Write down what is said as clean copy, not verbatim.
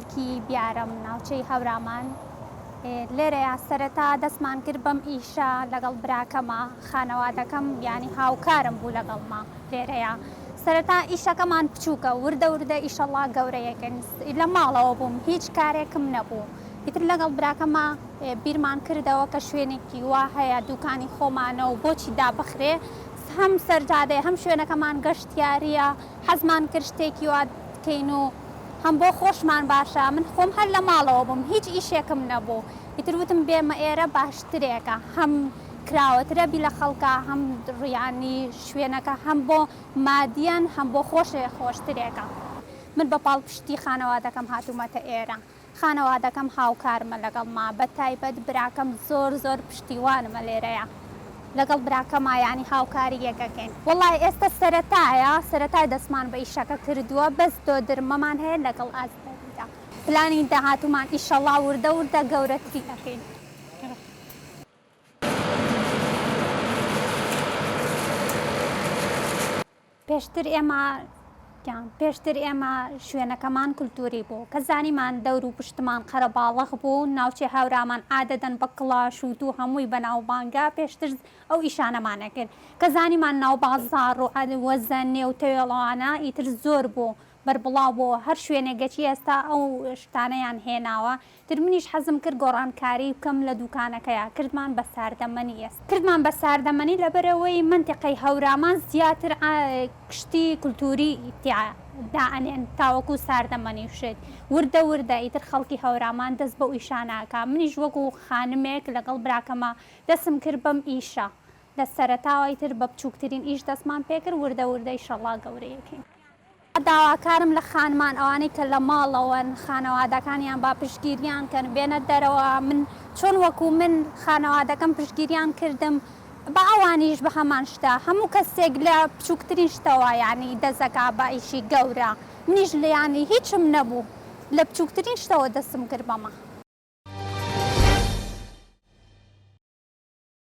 خەڵکی بیارم ناوچەی هەورامان لێرەیە سەرەتا دەستمان کرد بەم ئیشە لەگەڵ براکەمە خانەوادەکەم ینی هاوکارم بوو لەگەڵما لێرەیە سەرەتا ئیشەکەمان بچووکە وردە وردە ئیشەڵا گەورەیەکەن لە ماڵەوە بووم هیچ کارێکم نەبوو ئیتر لەگەڵ براکەمە بیرمان کردەوە کە شوێنێکی وا هەیە دوکانی خۆمانە و بۆچی دابخرێ هەم سەرجادێ هەم شوێنەکەمان گەشتیاریە حەزمان کرد شتێکی وا بکەین و هەم بۆ خۆشمان باشە من خۆم هەر لە ماڵەوە بووم هیچ ئیشێکم نەبوو ئیتر وتم بێمە ئێرە باشترێکە هەم کراوەترە بی لە خەڵکە هەم ڕیانی شوێنەکە هەم بۆ مادیەن هەم بۆ خۆشترێکە من بە پاڵپشتی خانەوادەکەم هاتوومەتە ئێرە خانەوادەکەم هاوکارمە لەگەڵما بە تایبەت براکەم زۆر پشتیوانمە لێرەیە لەگەڵ براکەما ینی هاوکاری یەکەکەین وڵای ئێستا سەرەتای دەستمان بە ئیشەکە کردووە بەس دۆ درمەمان هەیە لەگەڵ ئازدەریدا پلانی داهاتومان ئیشەڵا وردە گەورەتری ئەکەین پێشتر ئێمە شوێنەکەمان کولتوری بوو کە زانیمان دەور و پشتمان قەرەباڵغ بوو ناوچێ هاورامان عادەدەن بە کڵاش و دوو هەمووی بەناوبانگا پێشتر ئەو ئیشانەمانە کرد کە زانیمان ناو بازاڕ و وەزە نێو تەوێڵەوانە ئیتر زۆر بوو بەربڵاو بۆ هەر شوێنێگەچی ئێستا ئەو شتانەیان هێناوە تر منیش حەزم کرد گۆڕانکاری بکەم لە دوکانەکەیە کردمان بە ساردەمەنی ئێستا کردمان بە ساردەمەنی لەبەرەوەی منتیقەی هەورامان زیاتر کشتی کولتوری دائەنێن تاوەکو ساردەمەنی وشت وردە ئیتر خەڵکی هەورامان دەست بە ئیشاناکە منیش وەکو خانمێک لەگەڵ براکەمە دەستم کرد بەم ئیشە لە سەرەتاوەیتر بە بچووکترین ئیش دەستمان پێکرد وردە ئیشەڵا گەورەیەکەین داواکارم لە خانمان ئەوانەی کە لە ماڵەوەن خانەوادەکانیان با پشتگیریان کەن بێنە دەرەوە من چۆن وەکو من خانەوادەکەم پشتگیریان کردم بە ئەوانیش بە هەمان شتە هەموو کەسێک لە بچووکترین شتەوە ینی دەزەکا بە ئیشی گەورە منیش لە ینی هیچم نەبوو لە بچووکترین شتەوە دەستم کرد بەمە